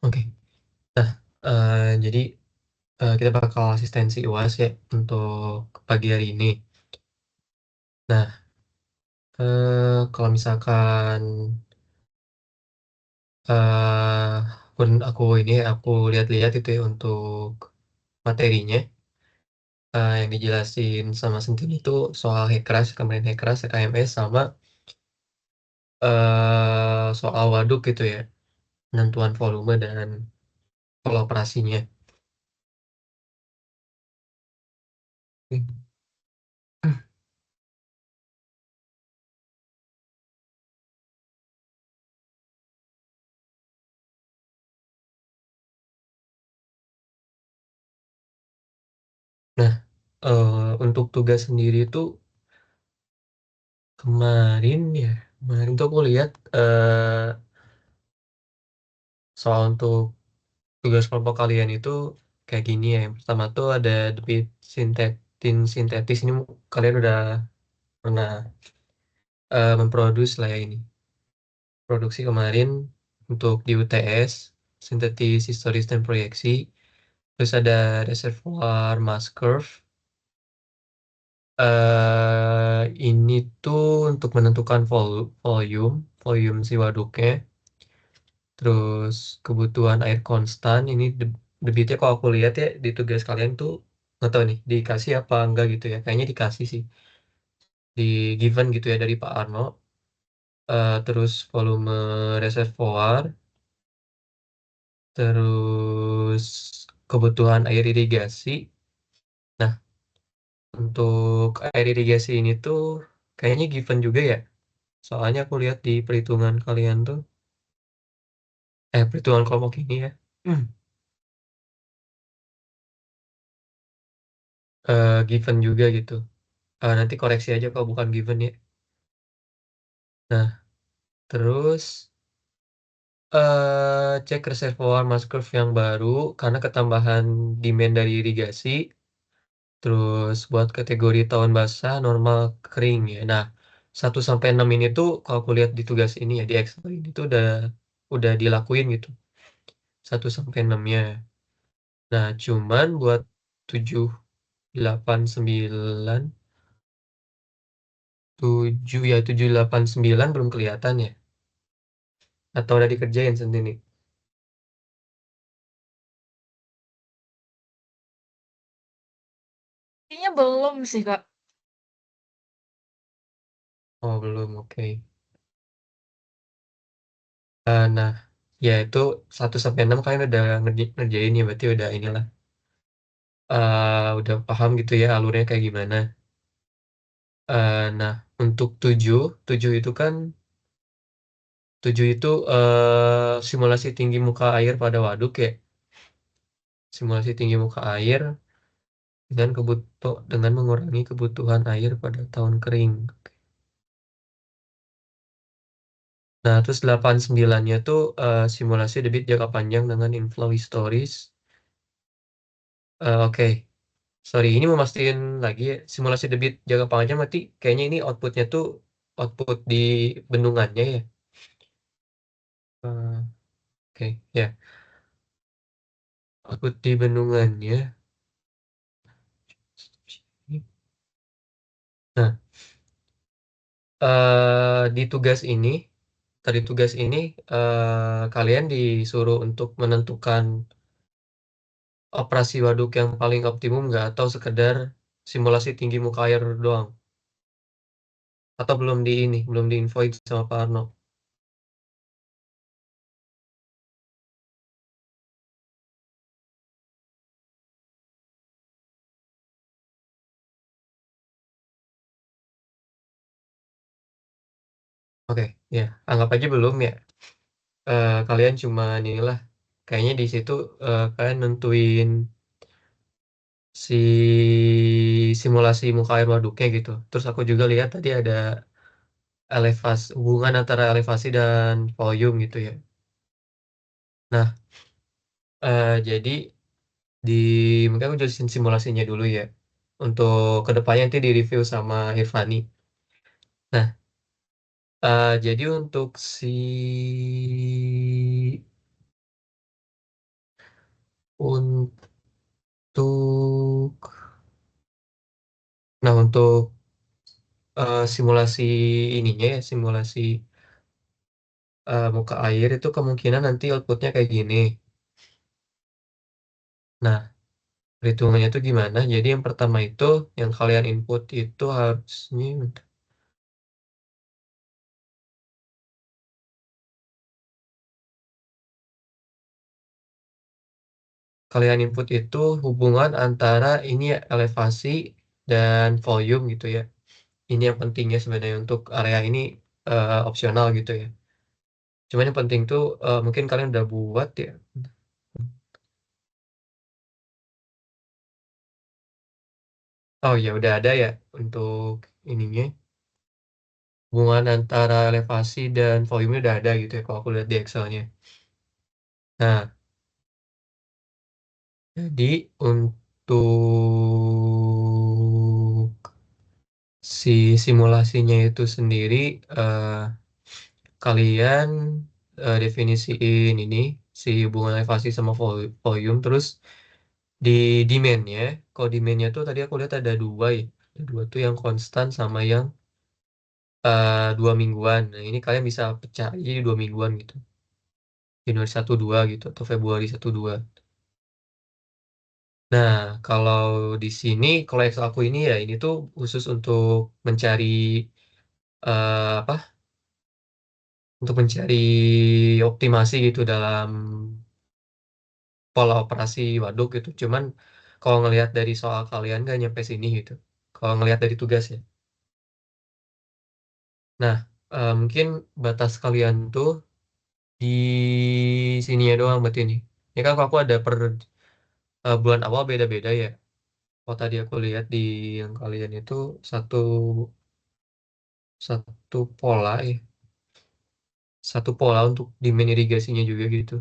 Oke. Nah, jadi kita bakal asistensi UAS ya untuk pagi hari ini. Nah, kalau misalkan eh aku lihat-lihat itu ya untuk materinya yang dijelasin sama Sentin itu soal Hekras, kemarin Hekras, KMS sama soal waduk gitu ya, penentuan volume dan pola operasinya. Nah, untuk tugas sendiri itu kemarin ya, kemarin tuh aku lihat soal untuk tugas kelompok kalian itu kayak gini ya. Yang pertama tuh ada debit sintetis ini kalian udah pernah memproduksi lah ya ini. Produksi kemarin untuk di UTS, sintetis historis dan proyeksi. Terus ada reservoir mass curve. Ini tuh untuk menentukan volume, volume si waduknya. Terus kebutuhan air konstan ini debitnya kalau aku lihat ya di tugas kalian tuh nggak tahu nih dikasih apa enggak gitu ya. Kayaknya dikasih sih di given gitu ya dari Pak Arno. Terus volume reservoir, terus kebutuhan air irigasi. Nah, untuk air irigasi ini tuh kayaknya given juga ya. Soalnya aku lihat di perhitungan kalian tuh, perhitungan kelompok ini ya, given juga gitu. Nanti koreksi aja kalau bukan given ya. Nah, terus cek reservoir mass curve yang baru karena ketambahan demand dari irigasi. Terus buat kategori tahun basah, normal, kering ya. Nah, 1 sampai 6 ini tuh kalau aku lihat di tugas ini ya di Excel ini tuh udah dilakuin gitu. 1 sampai 6-nya. Nah, cuman buat 7, 8, 9, 7 ya 7, 8, 9 belum kelihatan ya. Atau udah dikerjain sendiri. Kayaknya belum sih, Kak. Oh, belum, oke. Nah, ya itu 1 sampai 6 kalian udah ngerjain ya, berarti udah inilah. Udah paham gitu ya alurnya kayak gimana. Nah, untuk 7, 7 itu kan 7 itu simulasi tinggi muka air pada waduk ya. Simulasi tinggi muka air dengan mengurangi kebutuhan air pada tahun kering. Nah, terus 8 9-nya tuh simulasi debit jangka panjang dengan inflow historis. Oke, sorry, ini mau mastiin lagi ya, simulasi debit jangka panjang berarti kayaknya ini outputnya tuh output di bendungannya ya. Oke, ya, output di bendungannya. Nah, di tugas ini, tadi tugas ini kalian disuruh untuk menentukan operasi waduk yang paling optimum nggak atau sekedar simulasi tinggi muka air doang? Atau belum diinfoin sama Pak Arno? Oke, ya, anggap aja belum ya. Kalian cuma inilah, kayaknya di situ kalian nentuin si simulasi muka air waduknya gitu. Terus aku juga lihat tadi ada hubungan antara elevasi dan volume gitu ya. Nah, jadi di mungkin aku jelasin simulasinya dulu ya. Untuk kedepannya nanti di review sama Irfani. Nah, jadi untuk Untuk untuk simulasi ininya ya, simulasi muka air itu kemungkinan nanti outputnya kayak gini. Nah, perhitungannya itu gimana? Jadi yang pertama itu yang kalian input itu harusnya kalian input itu hubungan antara ini ya, elevasi dan volume gitu ya. Ini yang pentingnya sebenarnya untuk area ini opsional gitu ya. Cuman yang penting tuh mungkin kalian udah buat ya. Oh ya udah ada ya untuk ininya. Hubungan antara elevasi dan volume udah ada gitu ya kalau aku lihat di Excel-nya. Nah, jadi untuk si simulasinya itu sendiri eh, kalian definisiin ini si hubungan elevasi sama volume terus di demand-nya. Kalau demand-nya tuh tadi aku lihat ada dua ya. Ada dua tuh yang konstan sama yang 2 mingguan. Nah, ini kalian bisa pecah jadi 2 mingguan gitu. Januari 1-2 gitu atau Februari 1-2. Nah, kalau di sini, kalau Excel aku ini ya, ini tuh khusus untuk mencari apa? Untuk mencari optimasi gitu dalam pola operasi waduk gitu. Cuman kalau ngelihat dari soal kalian nggak nyampe sini gitu. Kalau ngelihat dari tugas ya. Nah, mungkin batas kalian tuh di sini ya doang berarti ini. Ya kan kalau aku ada per bulan awal beda-beda ya. Kalau tadi aku lihat di yang kalian itu satu satu pola ya. Satu pola untuk demand irigasinya juga gitu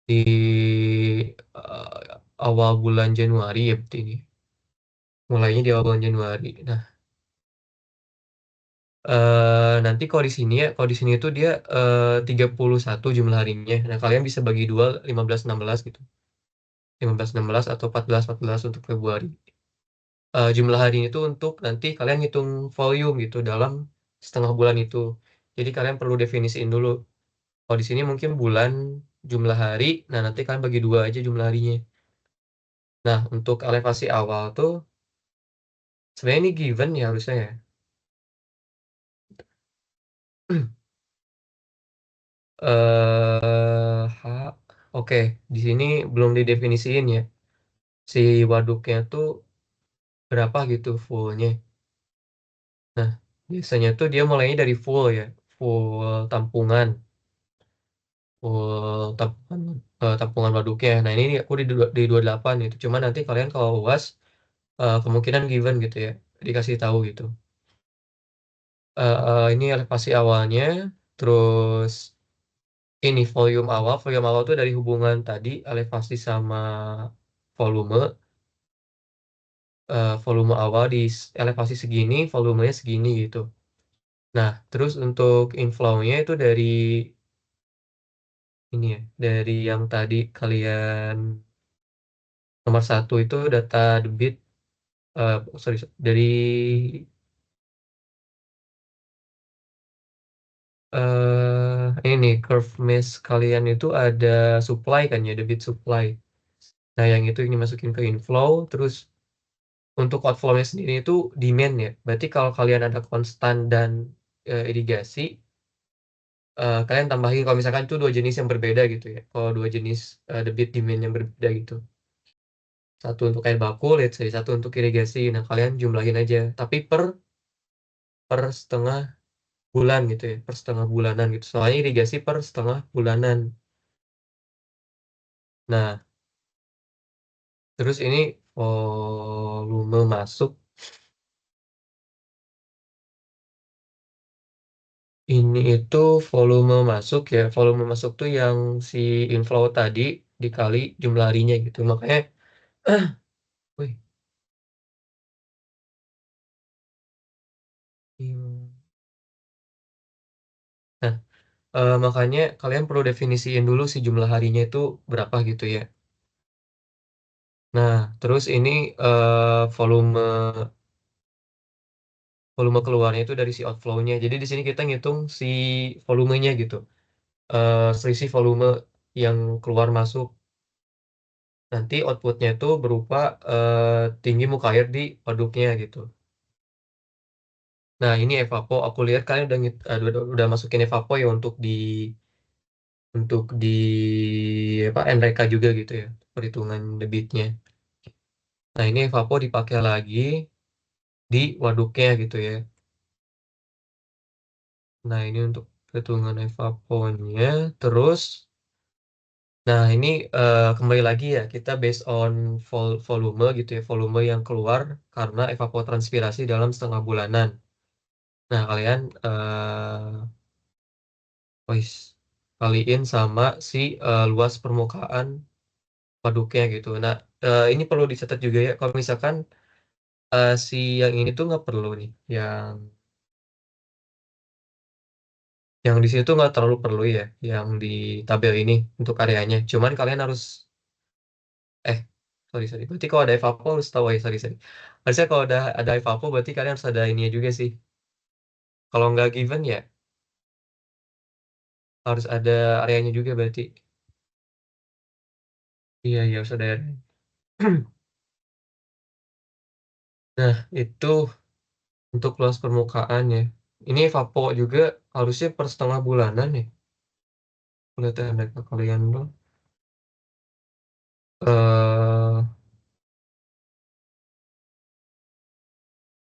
di awal bulan Januari ya berarti ini mulainya di awal bulan Januari. Nah, nanti kalau di sini ya kalau di sini itu dia 31 jumlah harinya. Nah, kalian bisa bagi dua 15-16 gitu, 15-16 atau 14-14 untuk Februari. Jumlah harinya itu untuk nanti kalian ngitung volume gitu dalam setengah bulan itu. Jadi kalian perlu definisiin dulu. Kalau di sini mungkin bulan jumlah hari, nah nanti kalian bagi dua aja jumlah harinya. Nah, untuk elevasi awal tuh sebenarnya ini given ya harusnya ya. Ha- oke, di sini belum didefinisiin ya. Si waduknya tuh berapa gitu fullnya. Nah, biasanya tuh dia mulainya dari full ya, full tampungan, tampungan waduknya. Nah, ini aku di 28 itu. Cuma nanti kalian kalau UAS kemungkinan given gitu ya, dikasih tahu gitu. Ini elevasi awalnya, terus ini volume awal tuh dari hubungan tadi elevasi sama volume. Volume awal di elevasi segini, volumenya segini gitu. Nah, terus untuk inflow-nya itu dari ini ya, dari yang tadi kalian nomor satu itu data debit, sorry, dari ini nih, curve mesh kalian itu ada supply kan ya, debit supply. Nah, yang itu ini masukin ke inflow, terus untuk outflow-nya sendiri itu demand ya. Berarti kalau kalian ada konstan dan irigasi, kalian tambahin kalau misalkan itu dua jenis yang berbeda gitu ya. Kalau dua jenis debit demand yang berbeda gitu. Satu untuk air baku, let's say, satu untuk irigasi. Nah, kalian jumlahin aja. Tapi per setengah bulan gitu ya, per setengah bulanan gitu. Soalnya irigasi per setengah bulanan. Nah, terus ini volume masuk. Ini itu volume masuk ya. Volume masuk tuh yang si inflow tadi dikali jumlah harinya gitu. Makanya, wih, hmm. Nah, makanya kalian perlu definisiin dulu sih jumlah harinya itu berapa gitu ya. Nah, terus ini volume volume keluarnya itu dari si outflow-nya. Jadi di sini kita ngitung si volumenya gitu. Selisih volume yang keluar masuk. Nanti outputnya itu berupa tinggi muka air di waduknya gitu. Nah, ini evapo. Aku lihat kalian udah masukin evapo ya untuk di apa NRK juga gitu ya, perhitungan debitnya. Nah, ini evapo dipakai lagi di waduknya gitu ya. Nah, ini untuk perhitungan evaponya. Terus, nah ini kembali lagi ya, kita based on volume gitu ya, volume yang keluar karena evapotranspirasi dalam setengah bulanan. Nah, kalian wis kaliin sama si luas permukaan waduknya gitu. Nah, ini perlu dicatat juga ya, kalau misalkan si yang ini tuh nggak perlu nih, yang di sini tuh nggak terlalu perlu ya, yang di tabel ini untuk areanya. Cuman kalian harus eh sorry, berarti kalau ada evapo harus tahu ya, sorry. Harusnya kalau ada evapo berarti kalian harus ada ininya juga sih. Kalau nggak given ya harus ada areanya juga berarti. Iya iya harus ada area. Nah itu untuk luas permukaan ya. Ini evapo juga harusnya per setengah bulanan ya. Lihat ya mereka kalian dong.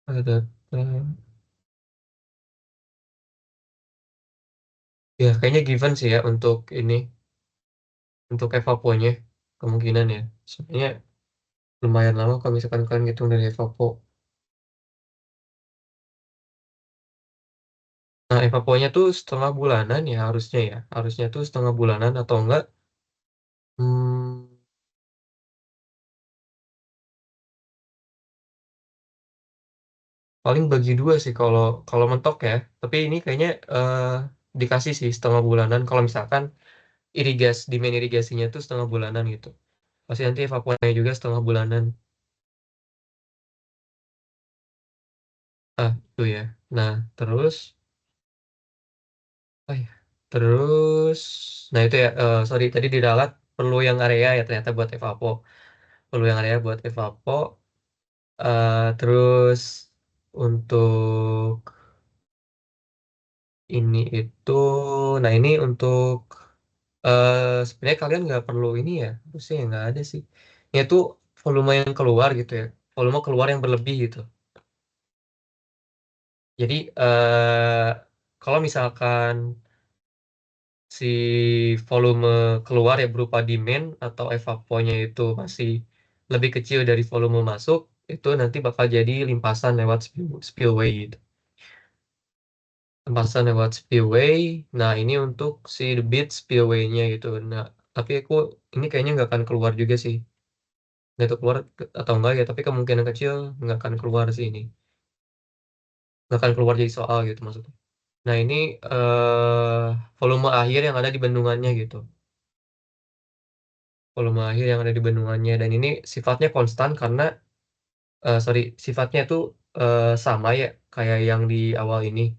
Ada ya kayaknya given sih ya untuk ini, untuk evaponya kemungkinan ya. Sebenarnya lumayan lama kalau misalkan kalian ngitung dari evapo. Nah, evaponya tuh setengah bulanan ya harusnya ya. Harusnya tuh setengah bulanan atau enggak. Hmm, paling bagi dua sih kalau kalau mentok ya. Tapi ini kayaknya dikasih sih setengah bulanan. Kalau misalkan demand irigasinya tuh setengah bulanan gitu. Pasti nanti evaponya juga setengah bulanan. Ah, itu ya. Nah, terus, oh ya, terus, nah itu ya. Sorry tadi di dalat perlu yang area ya ternyata buat evapo. Perlu yang area buat evapo. Terus untuk ini itu, nah ini untuk sebenarnya kalian nggak perlu ini ya, harusnya nggak ada sih. Ini tuh volume yang keluar gitu ya, volume keluar yang berlebih gitu. Jadi kalau misalkan si volume keluar ya berupa demand atau evaponya itu masih lebih kecil dari volume masuk, itu nanti bakal jadi limpasan lewat spillway gitu. Limpasan lewat spillway. Nah, ini untuk si debit spillway-nya gitu. Nah, tapi aku ini kayaknya nggak akan keluar juga sih. Nggak tahu keluar atau enggak ya, tapi kemungkinan kecil nggak akan keluar sih ini. Nggak akan keluar jadi soal gitu maksudnya. Nah, ini volume akhir yang ada di bendungannya gitu. Volume akhir yang ada di bendungannya. Dan ini sifatnya konstan karena, sorry, sifatnya itu sama ya, kayak yang di awal ini.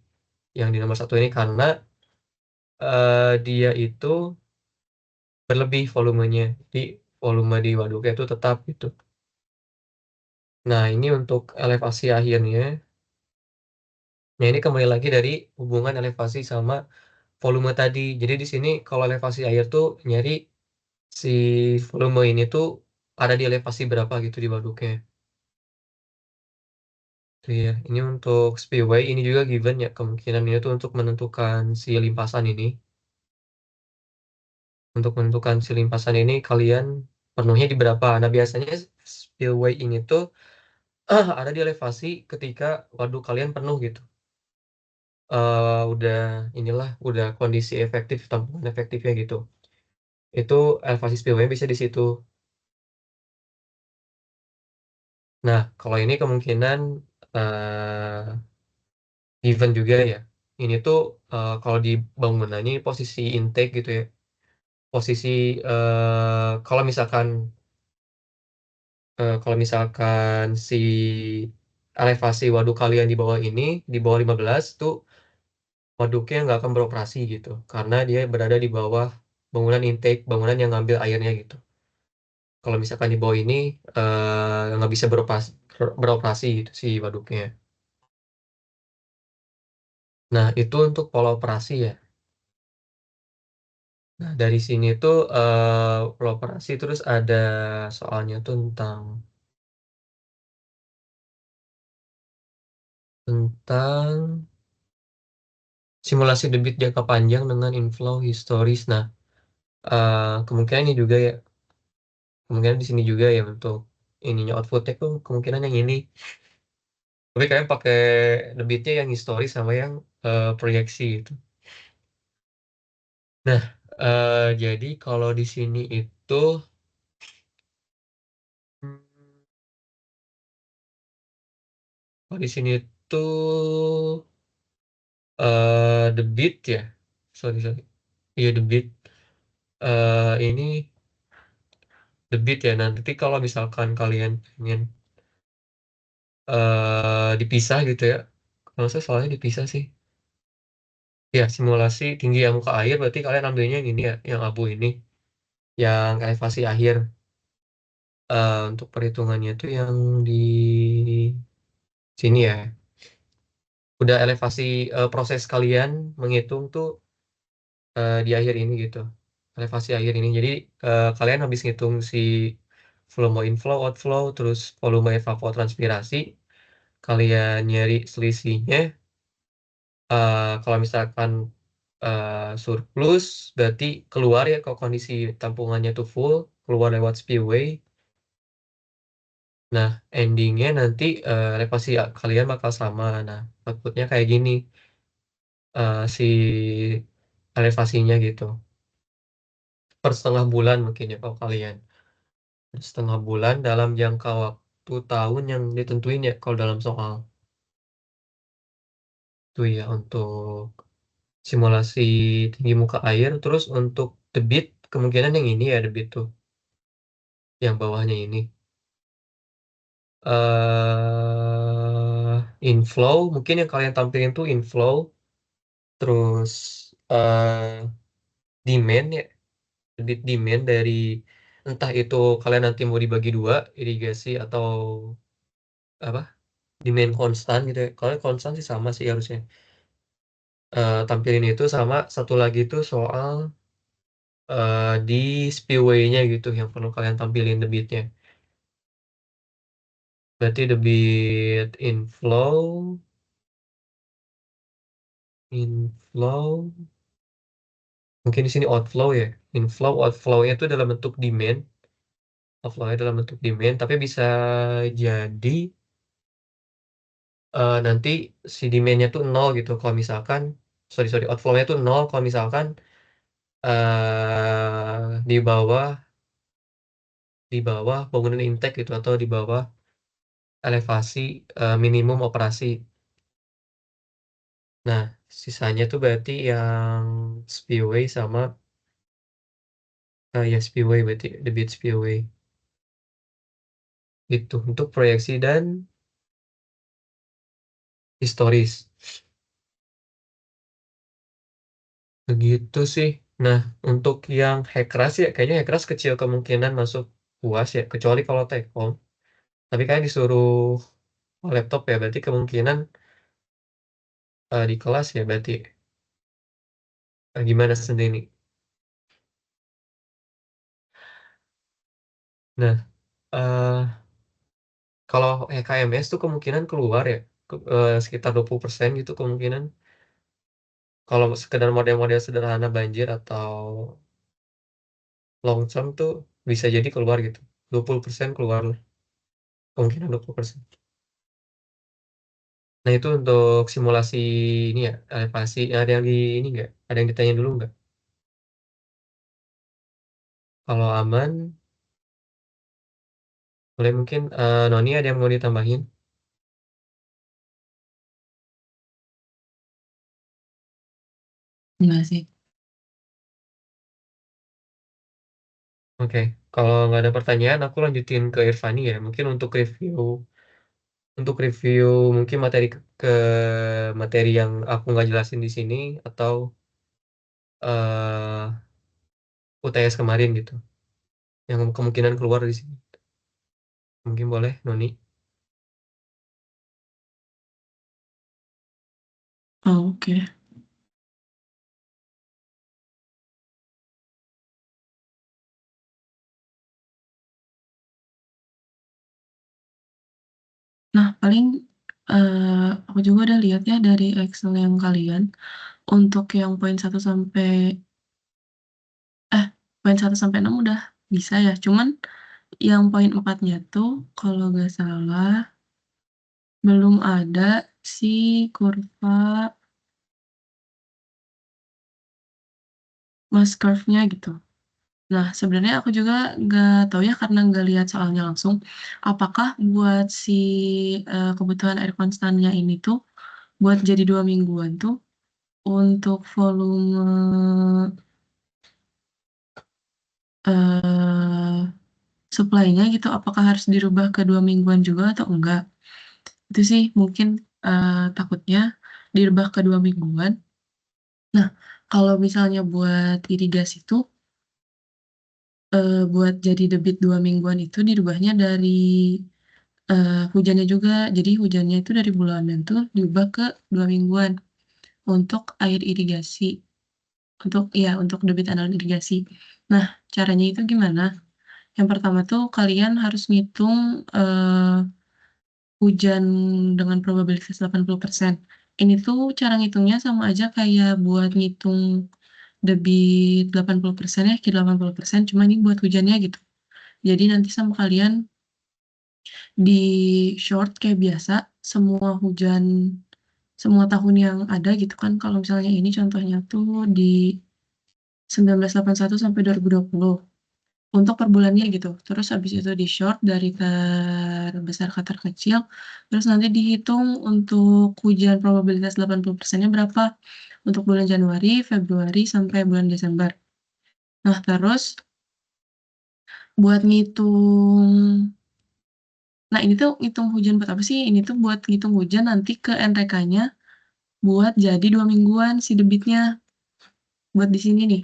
Yang di nomor satu ini karena dia itu berlebih volumenya. Jadi volume di waduknya itu tetap gitu. Nah, ini untuk elevasi akhirnya. Nah, ini kembali lagi dari hubungan elevasi sama volume tadi. Jadi di sini kalau elevasi air tuh nyari si volume ini tuh ada di elevasi berapa gitu di waduknya. Tuh ya, ini untuk spillway ini juga given ya, kemungkinan ini tuh untuk menentukan si limpasan ini. Untuk menentukan si limpasan ini kalian penuhnya di berapa. Nah, biasanya spillway ini tuh ada di elevasi ketika waduk kalian penuh gitu. Udah inilah udah kondisi efektif tampungan efektifnya gitu. Itu elevasi spillway bisa di situ. Nah, kalau ini kemungkinan given juga ya. Ini tuh kalau di bangunannya ini posisi intake gitu ya. Posisi kalau misalkan Kalau misalkan si elevasi waduk kalian di bawah ini, di bawah 15 tuh waduknya nggak akan beroperasi gitu. Karena dia berada di bawah bangunan intake, bangunan yang ngambil airnya gitu. Kalau misalkan di bawah ini nggak bisa beroperasi gitu si waduknya. Nah, itu untuk pola operasi ya. Nah, dari sini tuh pola operasi terus ada soalnya tuh tentang simulasi debit jangka panjang dengan inflow historis. Nah, kemungkinan ini juga ya, kemungkinan di sini juga ya untuk ininya outputnya tuh kemungkinan yang ini. Tapi kalian pakai debitnya yang historis sama yang proyeksi gitu. Nah, jadi kalau di sini itu hmm, kalau di sini tuh debit ya. Sorry, sorry. Iya debit. Ini debit ya. Nanti kalau misalkan kalian ingin dipisah gitu ya. Kalau saya soalnya dipisah sih. Ya, simulasi tinggi muka air berarti kalian ambilnya yang ini ya, yang abu ini, yang elevasi akhir. Untuk perhitungannya itu yang di sini ya. Udah elevasi proses kalian menghitung tuh di akhir ini gitu. Elevasi akhir ini. Jadi kalian habis ngitung si volume inflow, outflow, terus volume evapotranspirasi, kalian nyari selisihnya. Kalau misalkan surplus, berarti keluar ya kalau kondisi tampungannya tuh full, keluar lewat spillway. Nah, endingnya nanti elevasi kalian bakal sama. Nah, outputnya kayak gini, si elevasinya gitu. Per setengah bulan mungkin ya kalau kalian. Per setengah bulan dalam jangka waktu tahun yang ditentuin ya kalau dalam soal. Itu ya untuk simulasi tinggi muka air. Terus untuk debit, kemungkinan yang ini ya debit tuh, yang bawahnya ini. Inflow, mungkin yang kalian tampilin tuh inflow, terus demand ya, debit demand dari entah itu kalian nanti mau dibagi dua, irigasi atau apa, demand konstan gitu ya. Kalau konstan sih sama sih harusnya. Tampilin itu sama satu lagi itu soal di spillway-nya gitu yang perlu kalian tampilin debitnya. Berarti debit inflow, mungkin di sini outflow ya. Outflow-nya itu dalam bentuk demand, outflow-nya dalam bentuk demand, tapi bisa jadi nanti si demand-nya tuh nol gitu. Kalau misalkan, sorry sorry, outflow-nya tuh nol kalau misalkan di bawah bangunan intake gitu atau di bawah elevasi minimum operasi. Nah, sisanya tuh berarti yang spillway sama ya spillway berarti debit spillway itu untuk proyeksi dan historis. Begitu sih. Nah, untuk yang Hekras ya, kayaknya Hekras kecil kemungkinan masuk UAS ya, kecuali kalau Tekom. Tapi kayak disuruh laptop ya, berarti kemungkinan di kelas ya, berarti gimana sendiri. Nah, eh, kalau HKMS tuh kemungkinan keluar ya, sekitar 20% gitu kemungkinan. Kalau sekedar model-model sederhana banjir atau long term tuh bisa jadi keluar gitu. 20% keluar lah, kemungkinan 20%. Nah, itu untuk simulasi ini ya, elevasi. Ada yang di ini nggak? Ada yang ditanya dulu nggak? Kalau aman, boleh mungkin Noni ada yang mau ditambahin? Enggak sih. Oke, kalau nggak ada pertanyaan, aku lanjutin ke Irfani ya. Mungkin untuk review mungkin ke materi yang aku nggak jelasin di sini atau eh UTS kemarin gitu, yang kemungkinan keluar di sini. Mungkin boleh, Noni. Oh, oke. Nah, paling aku juga udah lihat ya dari Excel yang kalian untuk yang poin 1 sampai 6 udah bisa ya. Cuman yang poin 4-nya tuh kalau nggak salah belum ada si kurva mass curve-nya gitu. Nah, sebenarnya aku juga nggak tahu ya karena nggak lihat soalnya langsung. Apakah buat si kebutuhan air konstannya ini tuh buat jadi 2 mingguan tuh untuk volume eh supply-nya gitu, apakah harus dirubah ke 2 mingguan juga atau enggak? Itu sih mungkin takutnya dirubah ke 2 mingguan. Nah, kalau misalnya buat irigasi tuh buat jadi debit 2 mingguan itu dirubahnya dari hujannya juga. Jadi hujannya itu dari bulanan tuh diubah ke 2 mingguan untuk air irigasi. Untuk debit anal irigasi. Nah, caranya itu gimana? Yang pertama tuh kalian harus ngitung hujan dengan probabilitas 80%. Ini tuh cara ngitungnya sama aja kayak buat ngitung debit 80% ya, ke 80%, cuma ini buat hujannya gitu. Jadi nanti sama kalian di short kayak biasa, semua hujan, semua tahun yang ada gitu kan. Kalau misalnya ini contohnya tuh di 1981 sampai 2020 untuk per bulannya gitu. Terus habis itu di short dari terbesar ke terkecil. Terus nanti dihitung untuk hujan probabilitas 80%-nya berapa untuk bulan Januari, Februari, sampai bulan Desember. Nah, terus buat ngitung, nah ini tuh ngitung hujan buat apa sih? Ini tuh buat ngitung hujan nanti ke NRK-nya buat jadi 2 mingguan si debitnya. Buat di sini nih.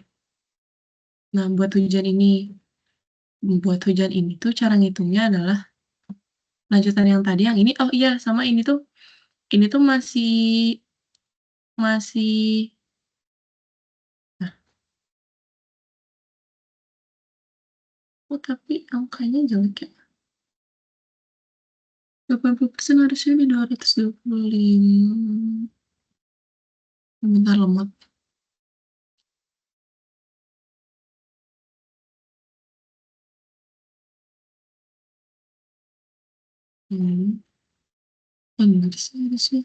Nah, buat hujan ini tuh cara ngitungnya adalah lanjutan yang tadi yang ini. Oh iya, sama ini tuh masih nah, oh tapi angkanya jelek ya. 80% harusnya di 225. Bentar lemot. Hmm. Bener sih harusnya.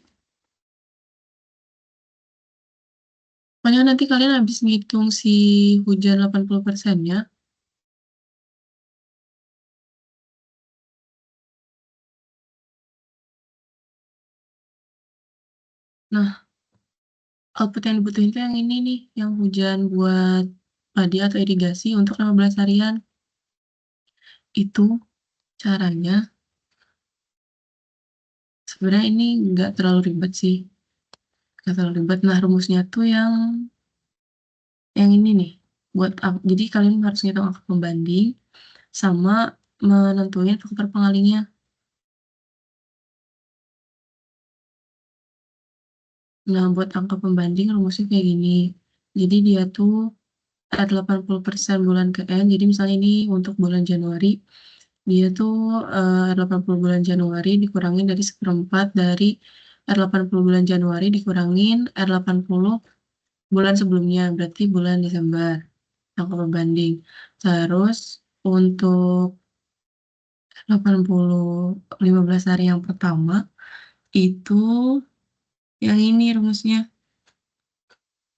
Pokoknya nanti kalian habis ngitung si hujan 80%-nya. Nah, output yang dibutuhin itu yang ini nih, yang hujan buat padi atau irigasi untuk 15 harian. Itu caranya, sebenarnya ini nggak terlalu ribet sih. Nggak terlalu ribet. Nah, rumusnya tuh yang ini nih. Jadi kalian harus ngitung angka pembanding sama menentuin faktor pengalihnya. Nah, buat angka pembanding rumusnya kayak gini. Jadi dia tuh R 80% bulan ke N. Jadi misalnya ini untuk bulan Januari, dia tuh R 80 bulan Januari dikurangin dari seperempat dari R 80 bulan Januari dikurangin R 80 bulan sebelumnya, berarti bulan Desember. Angka pembanding. Terus untuk 15 hari yang pertama itu yang ini rumusnya.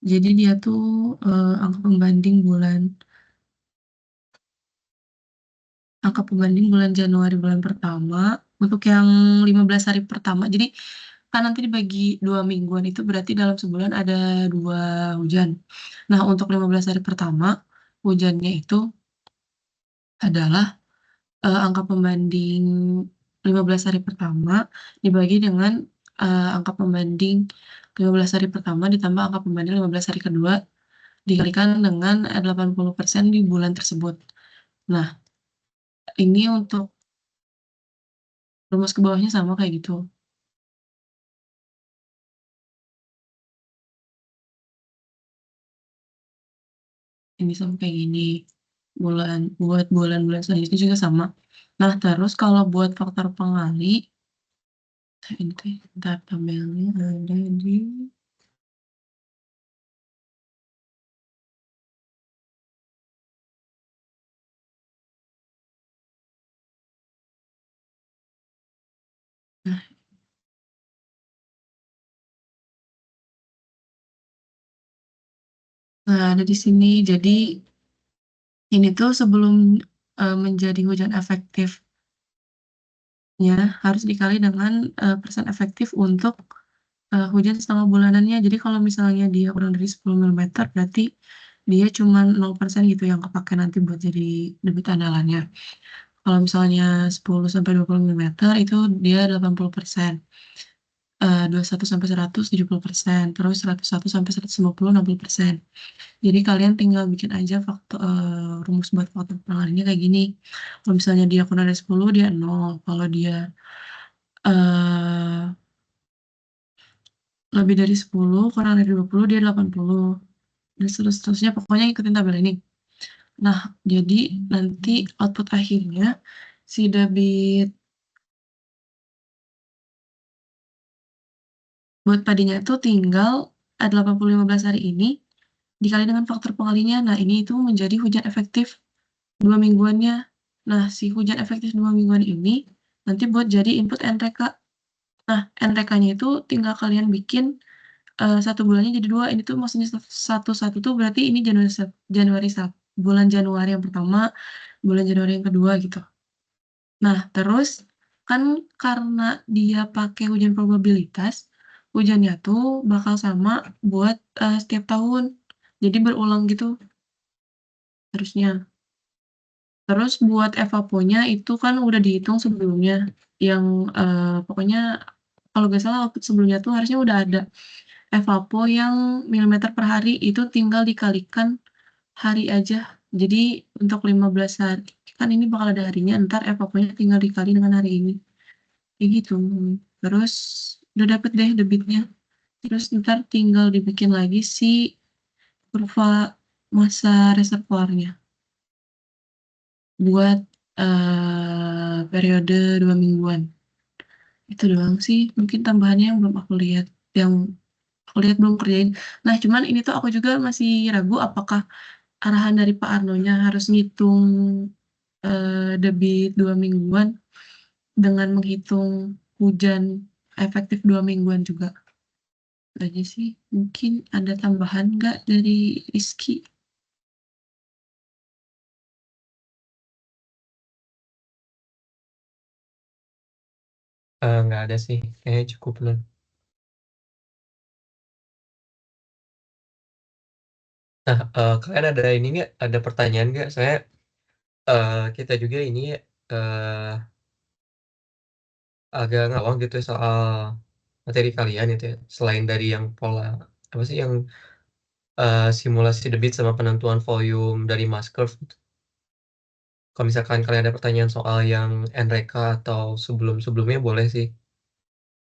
Jadi dia tuh angka pembanding bulan Januari bulan pertama untuk yang 15 hari pertama. Jadi kan nanti dibagi 2 mingguan itu berarti dalam sebulan ada 2 hujan. Nah, untuk 15 hari pertama hujannya itu adalah angka pembanding 15 hari pertama dibagi dengan angka pembanding 15 hari pertama ditambah angka pembanding 15 hari kedua dikalikan dengan 80% di bulan tersebut. Nah, ini untuk rumus ke bawahnya sama kayak gitu. Ini sama kayak gini. Buat bulan-bulan selanjutnya juga sama. Nah, terus kalau buat faktor pengali, ini tuh bentar, tabelnya ada di nah, ada di sini. Jadi ini tuh sebelum menjadi hujan efektifnya harus dikali dengan persen efektif untuk hujan setengah bulanannya. Jadi kalau misalnya dia kurang dari 10 mm, berarti dia cuma 0% gitu yang kepake nanti buat jadi debit andalannya. Kalau misalnya 10-20 mm itu dia 80%. 21-100 70%, terus 101-150 60%. Jadi kalian tinggal bikin aja rumus buat faktor pengaruhnya kayak gini. Kalau misalnya dia kurang dari 10 dia 0. Kalau dia eh, lebih dari 10 kurang dari 20 dia 80. Dan seterusnya pokoknya ikutin tabel ini. Nah, jadi nanti output akhirnya si debit buat padinya itu tinggal 15 hari ini dikali dengan faktor pengalinya. Nah, ini itu menjadi hujan efektif 2 mingguannya. Nah, si hujan efektif 2 mingguan ini nanti buat jadi input NRK. Nah, NRK-nya itu tinggal kalian bikin 1 bulannya jadi 2. Ini tuh maksudnya satu tuh berarti ini Januari bulan Januari yang pertama, bulan Januari yang kedua gitu. Nah, terus kan karena dia pakai hujan probabilitas, hujannya tuh bakal sama buat setiap tahun. Jadi berulang gitu harusnya. Terus buat evaponya itu kan udah dihitung sebelumnya. Yang pokoknya kalau nggak salah waktu sebelumnya tuh harusnya udah ada evapo yang milimeter per hari itu tinggal dikalikan hari aja. Jadi untuk 15 hari kan ini bakal ada harinya, ntar evaponya tinggal dikali dengan hari ini. Kayak gitu. Terus udah dapet deh debitnya. Terus ntar tinggal dibikin lagi si kurva masa reservoirnya buat periode 2 mingguan. Itu doang sih. Mungkin tambahannya yang belum aku lihat. Yang aku lihat belum kerjain. Nah, cuman ini tuh aku juga masih ragu apakah arahan dari Pak Arnonya harus ngitung debit 2 mingguan dengan menghitung hujan efektif 2 mingguan juga. Itu aja sih. Mungkin ada tambahan nggak dari Rizky? Nggak ada sih, kayaknya cukup lah. Nah, kalian ada ini nggak? Ada pertanyaan nggak? Saya kita juga ini ya, agak ngawang gitu ya soal materi kalian itu ya. Selain dari yang pola apa sih yang simulasi debit sama penentuan volume dari mass curve gitu. Kalau misalkan kalian ada pertanyaan soal yang NREKA atau sebelum-sebelumnya boleh sih.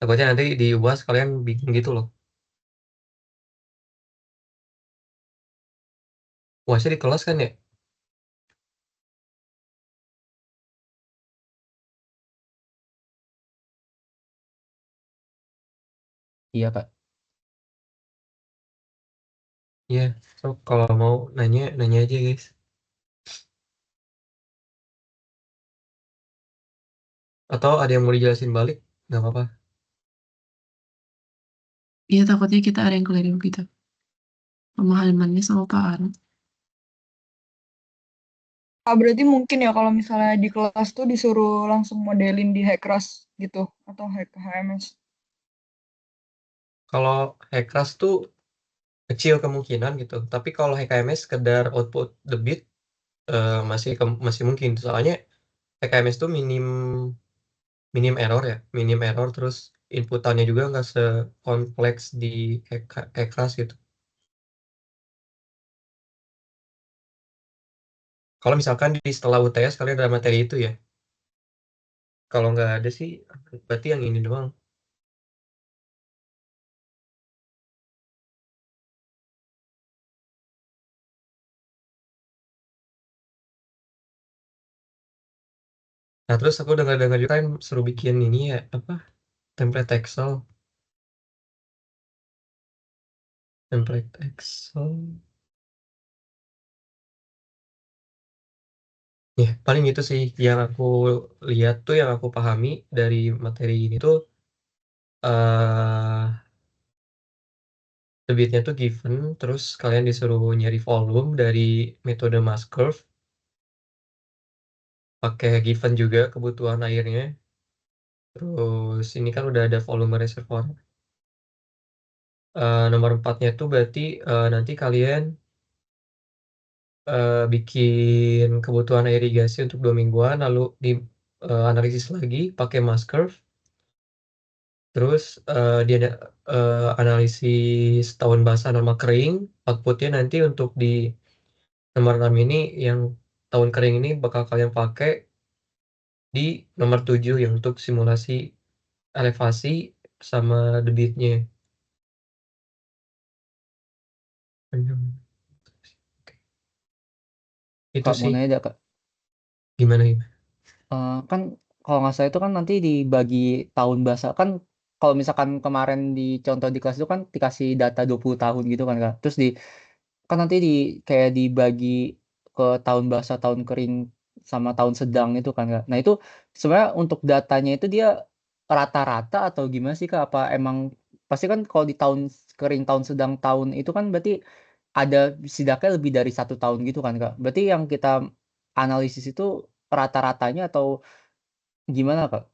Takutnya nanti di UAS kalian bingung gitu loh. UASnya di kelas kan ya? Iya, Pak. Iya, so kalau mau nanya, nanya aja guys. Atau ada yang mau dijelasin balik? Nggak apa-apa. Iya, takutnya kita ada yang keliru gitu. Pemahamannya sama Pak Arno. Berarti mungkin ya kalau misalnya di kelas tuh disuruh langsung modelin di Hackras gitu atau HMS. Kalau Hekras tuh kecil kemungkinan gitu. Tapi kalau HKMS sekedar output debit, masih mungkin. Soalnya PKMS tuh minim minim error ya, minim error, terus inputannya juga nggak sekompleks di kelas gitu. Kalau misalkan di setelah UTS kalian ada materi itu ya. Kalau nggak ada sih, berarti yang ini doang. Nah, terus aku dengar-dengar juga kan suruh bikin ini ya, apa, template Excel. Template Excel. Ya, paling itu sih yang aku lihat tuh, yang aku pahami dari materi ini tuh, eh debitnya tuh given, terus kalian disuruh nyari volume dari metode mass curve, pakai given juga kebutuhan airnya. Terus ini kan udah ada volume reservoir. Nomor empatnya tuh berarti nanti kalian bikin kebutuhan air irigasi untuk 2 mingguan, lalu di analisis lagi pakai mass curve. Terus dia ada analisis tahun basah normal kering. Outputnya nanti untuk di nomor 6 ini, yang tahun kering ini bakal kalian pakai di nomor 7 yang untuk simulasi elevasi sama debitnya. Oke. Itu Kak, mau sih. nanya aja, Kak. Gimana ini? Kan kalau nggak salah itu kan nanti dibagi tahun basah kan, kalau misalkan kemarin di contoh di kelas itu kan dikasih data 20 tahun gitu kan, Kak. Terus kan nanti kayak dibagi ke tahun basah, tahun kering sama tahun sedang itu kan, Kak. Nah, itu sebenarnya untuk datanya itu dia rata-rata atau gimana sih, Kak? Apa emang pasti kan kalau di tahun kering, tahun sedang, tahun itu kan berarti ada setidaknya lebih dari 1 tahun gitu kan, Kak. Berarti yang kita analisis itu rata-ratanya atau gimana, Kak?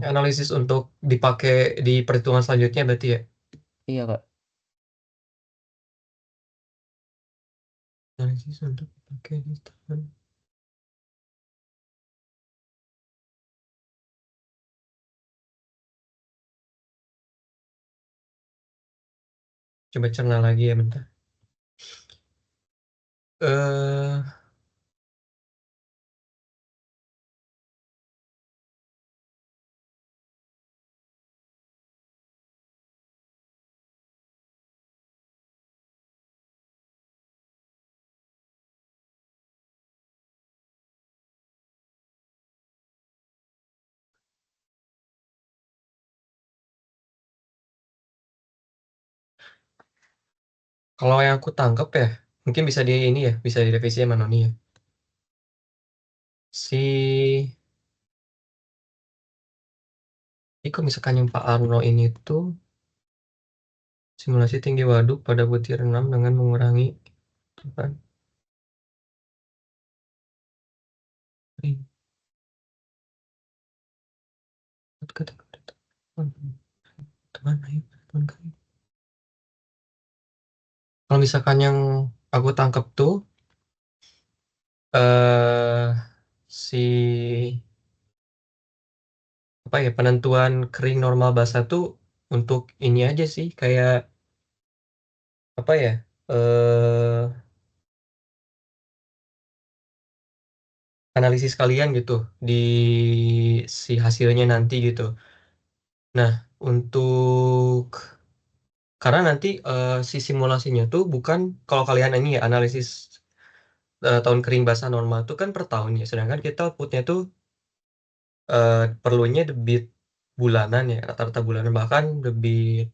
Analisis untuk dipakai di perhitungan selanjutnya berarti ya. Iya, Kak. Analisis untuk dipakai di tahun. Coba cerna lagi ya bentar. eh Kalau yang aku tangkap ya, mungkin bisa di ini ya, bisa direvisi sama Noni ya. Ini kok misalkan yang Pak Arno ini tuh simulasi tinggi waduk pada butir 6 dengan mengurangi kan. Kalau misalkan yang aku tangkap tuh eh si apa ya, penentuan kering normal basah tuh untuk ini aja sih, kayak apa ya, analisis kalian gitu di si hasilnya nanti gitu. Nah, untuk karena nanti si simulasinya tuh bukan, kalau kalian ini ya analisis tahun kering basah normal tuh kan per tahun ya, sedangkan kita outputnya tuh perlunya debit bulanan ya, rata-rata bulanan, bahkan debit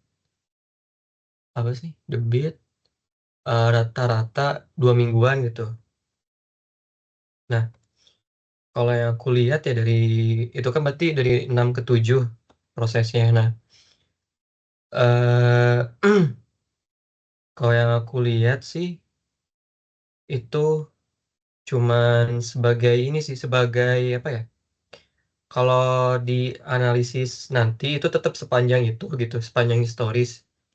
apa sih, debit rata-rata 2 mingguan gitu. Nah, kalau yang aku lihat ya dari itu kan berarti dari 6 ke 7 prosesnya. Nah, eh kalau yang aku lihat sih itu cuman sebagai ini sih, sebagai apa ya? Kalau di analisis nanti itu tetap sepanjang itu gitu, sepanjang historis.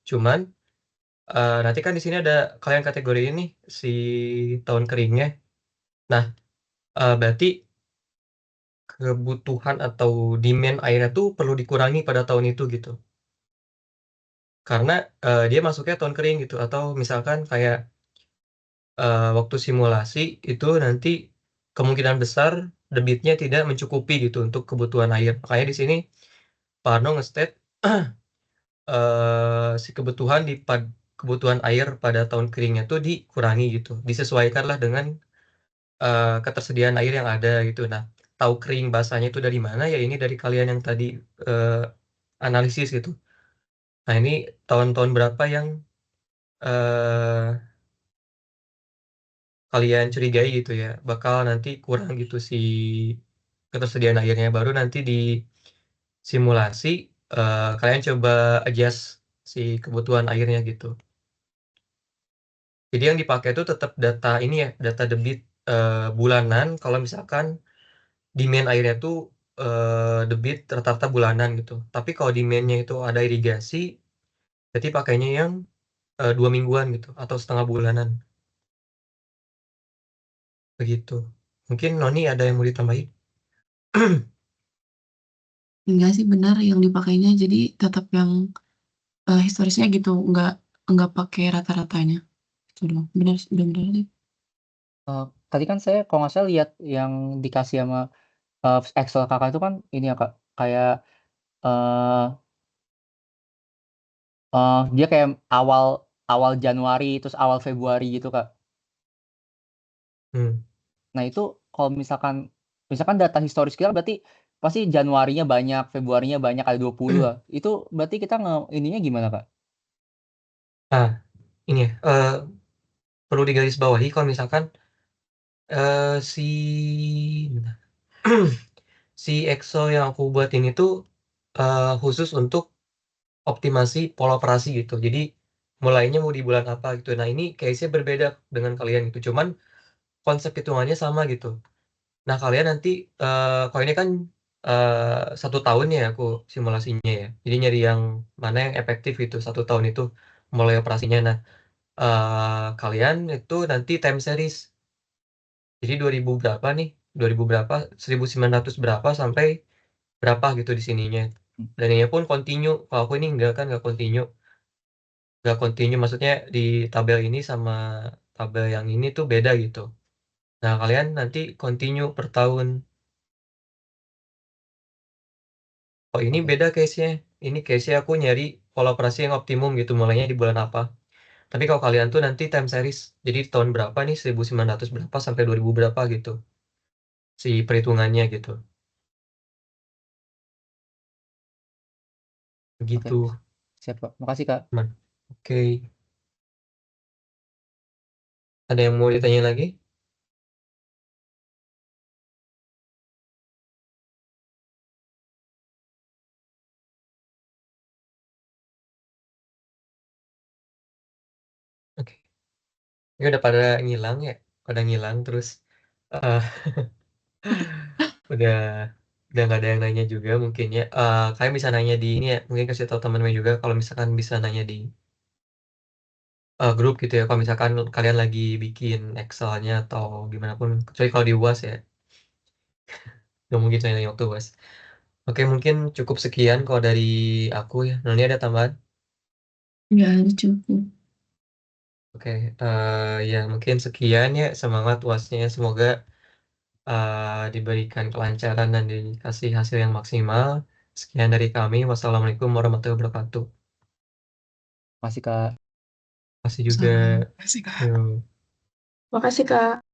Cuman nanti kan di sini ada kalian kategori ini si tahun keringnya. Nah, berarti kebutuhan atau demand airnya tuh perlu dikurangi pada tahun itu gitu. Karena dia masuknya tahun kering gitu. Atau misalkan kayak waktu simulasi itu nanti kemungkinan besar debitnya tidak mencukupi gitu untuk kebutuhan air. Makanya di sini Pak Arno nge-state si kebutuhan air pada tahun keringnya tuh dikurangi gitu. Disesuaikanlah dengan ketersediaan air yang ada gitu. Nah, tahu kering basahnya itu dari mana ya ini dari kalian yang tadi analisis gitu. Nah, ini tahun-tahun berapa yang eh, kalian curigai gitu ya, bakal nanti kurang gitu si ketersediaan airnya, baru nanti di simulasi kalian coba adjust si kebutuhan airnya gitu. Jadi yang dipakai itu tetap data ini ya, data debit bulanan. Kalau misalkan demand airnya tuh debit rata-rata bulanan gitu. Tapi kalau demandnya itu ada irigasi, berarti pakainya yang 2 mingguan gitu atau setengah bulanan begitu. Mungkin Noni ada yang mau ditambahin? Enggak sih benar yang dipakainya, jadi tetap yang historisnya gitu, nggak pakai rata-ratanya. Itu doang. Benar, benar sih. Tadi kan saya kalau nggak salah lihat yang dikasih sama Excel kakak itu kan ini ya kak, kayak eh dia kayak awal awal Januari terus awal Februari gitu kak. Hmm. Nah itu kalau misalkan data historis kita berarti pasti Januarinya banyak, Februarinya banyak, ada 20 lah. Itu berarti kita ininya gimana kak? Nah, ini ya, perlu digarisbawahi kalau misalkan si si Excel yang aku buat ini tuh khusus untuk optimasi pola operasi gitu. Jadi mulainya mau di bulan apa gitu. Nah, ini case-nya berbeda dengan kalian gitu. Cuman konsep hitungannya sama gitu. Nah, kalian nanti kalau ini kan 1 tahun ya aku simulasinya ya. Jadi nyari yang mana yang efektif itu 1 tahun itu mulai operasinya. Nah, kalian itu nanti time series. Jadi 2000 berapa nih? 2000 berapa? 1900 berapa sampai berapa gitu di sininya. Dan ini pun continue. Kalau aku ini enggak kan enggak continue. Enggak continue maksudnya di tabel ini sama tabel yang ini tuh beda gitu. Nah, kalian nanti continue per tahun. Oh, ini Oke, beda case-nya. Ini case-nya aku nyari pola operasi yang optimum gitu, mulainya di bulan apa. Tapi kalau kalian tuh nanti time series, jadi tahun berapa nih, 1900 berapa sampai 2000 berapa gitu, si perhitungannya gitu. oke, Begitu, siap kak. Makasih kak. teman. Oke, ada yang mau ditanya lagi? Oke, ini udah pada ngilang ya, pada ngilang terus eh udah udah nggak ada yang nanya juga mungkin ya. Kalian bisa nanya di ini ya, mungkin kasih tahu teman-teman juga kalau misalkan bisa nanya di grup gitu ya, kalau misalkan kalian lagi bikin Excel-nya atau gimana pun, kecuali kalau di UAS ya, nggak mungkin saya nanya waktu UAS. Oke, mungkin cukup sekian kalau dari aku ya. Noni ada tambahan? Nggak ada cukup. Oke, ya mungkin sekian ya. Semangat UASnya, semoga diberikan kelancaran dan dikasih hasil yang maksimal. Sekian dari kami. Wassalamualaikum warahmatullahi wabarakatuh. Makasih kak. Masih juga. Sama. Kasih Kak. Yuk. Makasih, Kak.